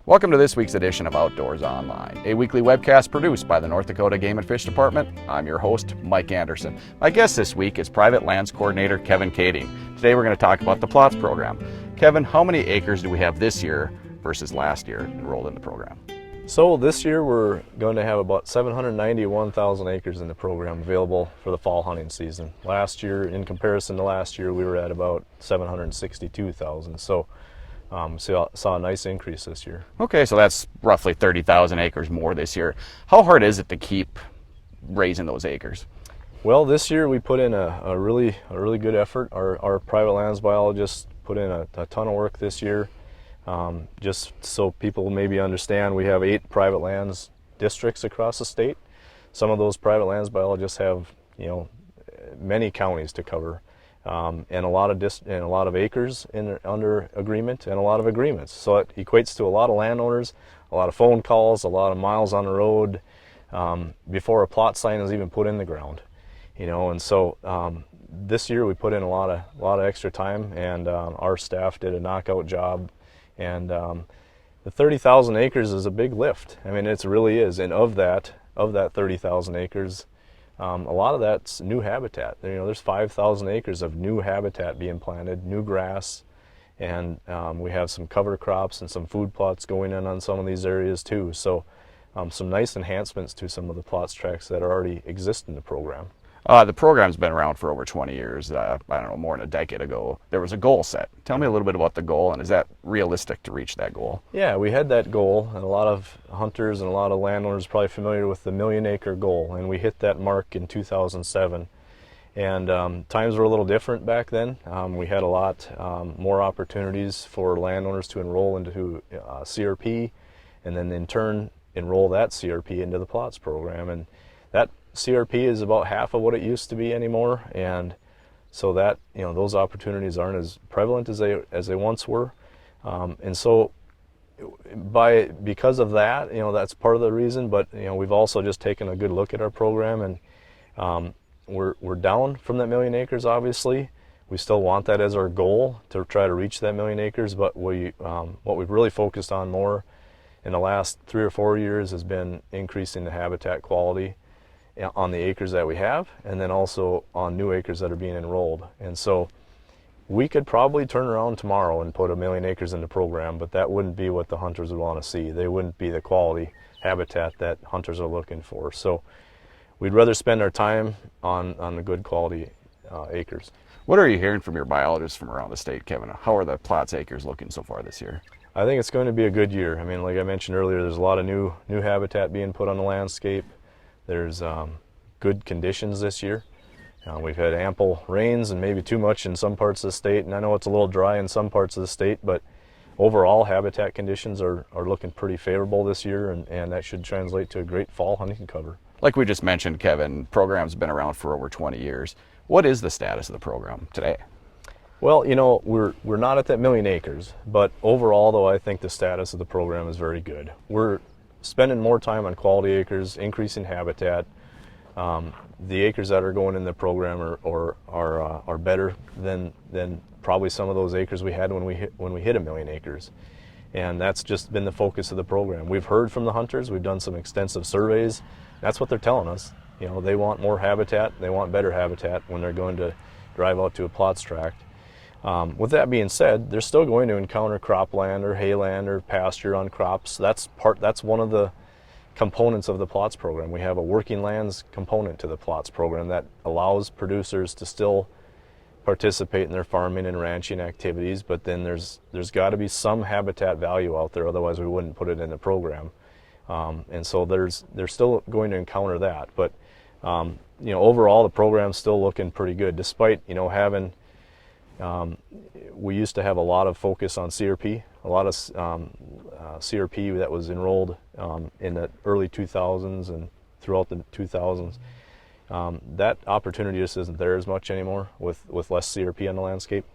Welcome to this week's edition of Outdoors Online, a weekly webcast produced by the North Dakota Game and Fish Department. I'm your host, Mike Anderson. My guest this week is Private Lands Coordinator Kevin Kading. Today we're going to talk about the PLOTS program. Kevin, how many acres do we have this year versus last year enrolled in the program? So this year we're going to have about 791,000 acres in the program available for the fall hunting season. Last year, in comparison to last year, we were at about 762,000. So saw a nice increase this year. Okay, so that's roughly 30,000 acres more this year. How hard is it to keep raising those acres? Well, this year we put in a really good effort. Our private lands biologists put in a ton of work this year. Just so people maybe understand, we have 8 private lands districts across the state. Some of those private lands biologists have, many counties to cover, and a lot of acres under agreement and a lot of agreements. So it equates to a lot of landowners, a lot of phone calls, a lot of miles on the road before a plot sign is even put in the ground. And so this year we put in a lot of extra time, and our staff did a knockout job. And the 30,000 acres is a big lift. I mean, it really is. And of that 30,000 acres, a lot of that's new habitat. There's 5,000 acres of new habitat being planted, new grass, and we have some cover crops and some food plots going in on some of these areas too. So some nice enhancements to some of the plots tracks that already exist in the program. The program's been around for over 20 years. I don't know, more than a decade ago, there was a goal set. Tell me a little bit about the goal, and is that realistic to reach that goal? Yeah, we had that goal, and a lot of hunters and a lot of landowners are probably familiar with the million-acre goal, and we hit that mark in 2007. And times were a little different back then. We had a lot more opportunities for landowners to enroll into CRP, and then in turn enroll that CRP into the PLOTS program. And that CRP is about half of what it used to be anymore, and so that those opportunities aren't as prevalent as they once were, and so because of that, that's part of the reason. But we've also just taken a good look at our program, and we're down from that million acres. Obviously, we still want that as our goal to try to reach that million acres, but what we've really focused on more in the last 3 or 4 years has been increasing the habitat quality on the acres that we have, and then also on new acres that are being enrolled. And so we could probably turn around tomorrow and put 1 million acres in the program, but that wouldn't be what the hunters would want to see. They wouldn't be the quality habitat that hunters are looking for. So we'd rather spend our time on the good quality acres. What are you hearing from your biologists from around the state, Kevin? How are the PLOTS acres looking so far this year? I think it's going to be a good year. I mean, like I mentioned earlier, there's a lot of new habitat being put on the landscape. There's good conditions this year. We've had ample rains and maybe too much in some parts of the state, and I know it's a little dry in some parts of the state, but overall habitat conditions are looking pretty favorable this year, and that should translate to a great fall hunting cover. Like we just mentioned, Kevin, the program's been around for over 20 years. What is the status of the program today? Well, we're not at that million acres, but overall, though, I think the status of the program is very good. We're spending more time on quality acres, increasing habitat. The acres that are going in the program are better than probably some of those acres we had when we hit 1 million acres, and that's just been the focus of the program. We've heard from the hunters. We've done some extensive surveys. That's what they're telling us. They want more habitat. They want better habitat when they're going to drive out to a PLOTS tract. With that being said, they're still going to encounter cropland or hayland or pasture on crops. That's one of the components of the PLOTS program. We have a working lands component to the PLOTS program that allows producers to still participate in their farming and ranching activities, but then there's got to be some habitat value out there, otherwise we wouldn't put it in the program. And so they're still going to encounter that. But overall the program's still looking pretty good, despite having we used to have a lot of focus on CRP, a lot of CRP that was enrolled in the early 2000s and throughout the 2000s. That opportunity just isn't there as much anymore with less CRP on the landscape.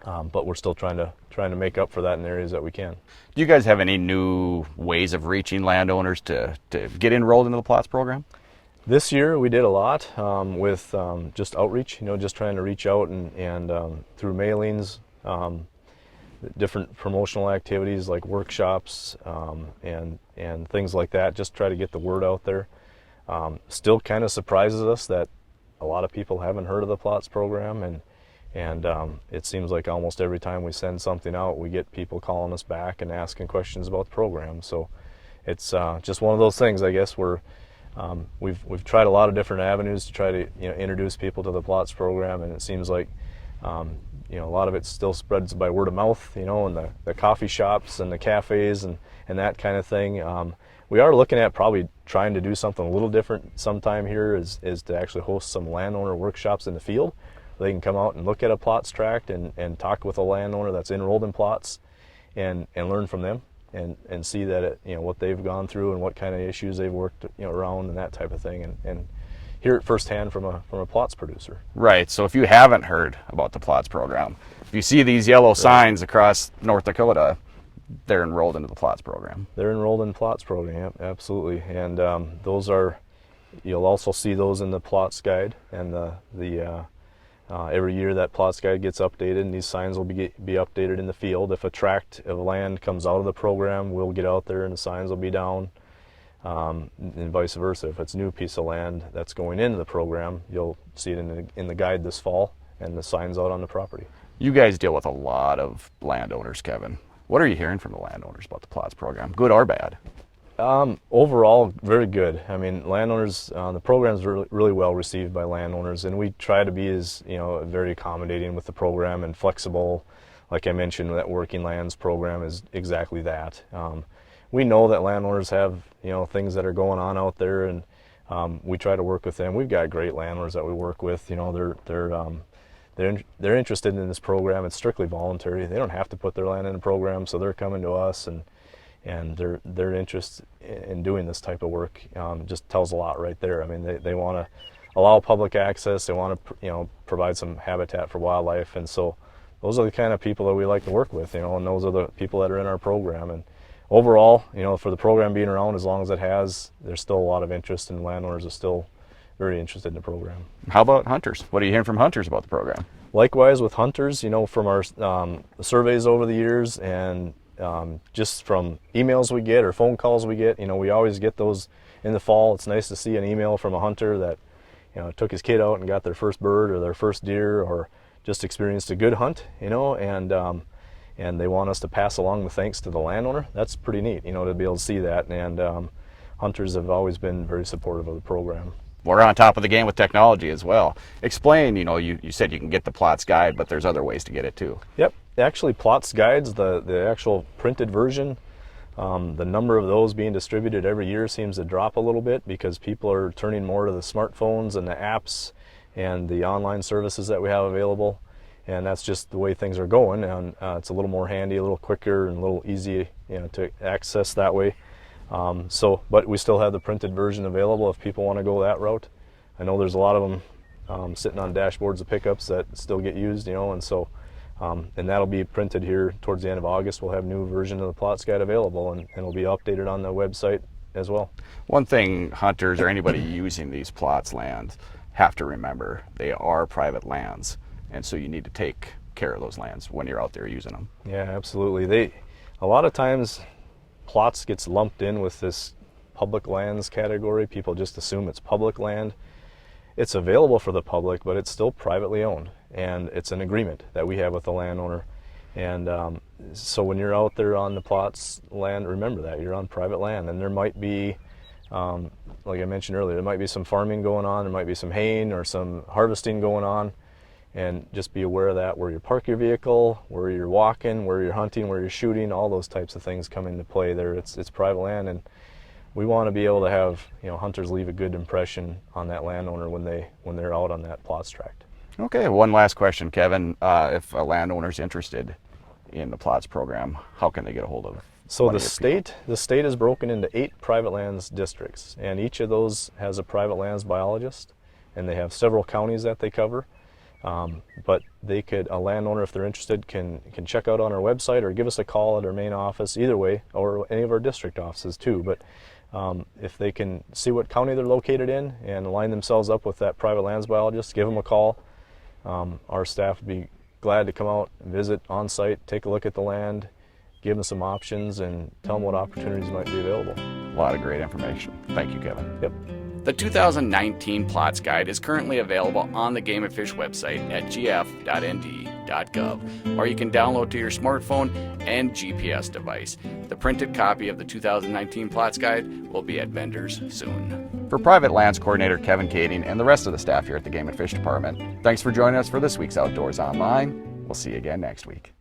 But we're still trying to make up for that in areas that we can. Do you guys have any new ways of reaching landowners to get enrolled into the PLOTS program? This year we did a lot with just outreach, just trying to reach out and through mailings, different promotional activities like workshops and things like that. Just try to get the word out there. Still kind of surprises us that a lot of people haven't heard of the PLOTS program, and it seems like almost every time we send something out, we get people calling us back and asking questions about the program. So it's just one of those things, I guess, where we've tried a lot of different avenues to try to introduce people to the PLOTS program, and it seems like a lot of it still spreads by word of mouth, in the coffee shops and the cafes and that kind of thing. We are looking at probably trying to do something a little different sometime here, is to actually host some landowner workshops in the field. They can come out and look at a PLOTS tract and talk with a landowner that's enrolled in PLOTS and learn from them and see that what they've gone through and what kind of issues they've worked around and that type of thing, and hear it firsthand from a PLOTS producer. Right. So if you haven't heard about the PLOTS program, if you see these yellow signs across North Dakota, they're enrolled into the PLOTS program. They're enrolled in the PLOTS program, yep, absolutely. And those are, you'll also see those in the PLOTS guide, and every year that PLOTS guide gets updated, and these signs will be updated in the field. If a tract of land comes out of the program, we'll get out there and the signs will be down, and vice versa. If it's a new piece of land that's going into the program, you'll see it in the guide this fall, and the signs out on the property. You guys deal with a lot of landowners, Kevin. What are you hearing from the landowners about the PLOTS program, good or bad? Overall, very good. I mean, landowners, the program's really well received by landowners, and we try to be as very accommodating with the program and flexible. Like I mentioned, that working lands program is exactly that. We know that landowners have things that are going on out there, and we try to work with them. We've got great landowners that we work with. They're interested in this program. It's strictly voluntary. They don't have to put their land in the program, so they're coming to us, and their interest in doing this type of work just tells a lot right there. I mean, they want to allow public access. They want to provide some habitat for wildlife, and so those are the kind of people that we like to work with. And those are the people that are in our program. And overall, for the program being around as long as it has, there's still a lot of interest, and landowners are still very interested in the program. How about hunters? What are you hearing from hunters about the program? Likewise with hunters, from our surveys over the years, and just from emails we get or phone calls we get, we always get those in the fall. It's nice to see an email from a hunter that took his kid out and got their first bird or their first deer, or just experienced a good hunt, and they want us to pass along the thanks to the landowner. That's pretty neat, to be able to see that. And hunters have always been very supportive of the program. We're on top of the game with technology as well. Explain, you said you can get the PLOTS guide, but there's other ways to get it too. Yep, actually PLOTS guides, the actual printed version, the number of those being distributed every year seems to drop a little bit because people are turning more to the smartphones and the apps and the online services that we have available. And that's just the way things are going, and it's a little more handy, a little quicker, and a little easy to access that way. But we still have the printed version available if people want to go that route. I know there's a lot of them sitting on dashboards of pickups that still get used, and so and that'll be printed here towards the end of August. We'll have a new version of the PLOTS guide available, and it'll be updated on the website as well. One thing hunters or anybody using these PLOTS lands have to remember, they are private lands, and so you need to take care of those lands when you're out there using them. Yeah, absolutely. A lot of times PLOTS gets lumped in with this public lands category. People just assume it's public land. It's available for the public, but it's still privately owned, and it's an agreement that we have with the landowner. And so when you're out there on the PLOTS land, remember that you're on private land, and there might be, like I mentioned earlier, there might be some farming going on, there might be some haying or some harvesting going on, and just be aware of that, where you park your vehicle, where you're walking, where you're hunting, where you're shooting, all those types of things come into play there. It's private land, and we want to be able to have hunters leave a good impression on that landowner when they're out on that PLOTS tract. Okay, one last question, Kevin. If a landowner's interested in the PLOTS program, how can they get a hold of? So the state is broken into 8 private lands districts, and each of those has a private lands biologist, and they have several counties that they cover. But a landowner, if they're interested, can check out on our website or give us a call at our main office, either way, or any of our district offices too. But if they can see what county they're located in and line themselves up with that private lands biologist, give them a call. Our staff would be glad to come out and visit on site, take a look at the land, give them some options, and tell them what opportunities might be available. A lot of great information. Thank you, Kevin. Yep. The 2019 PLOTS Guide is currently available on the Game & Fish website at gf.nd.gov, or you can download to your smartphone and GPS device. The printed copy of the 2019 PLOTS Guide will be at vendors soon. For Private Lands Coordinator Kevin Kading and the rest of the staff here at the Game & Fish Department, thanks for joining us for this week's Outdoors Online. We'll see you again next week.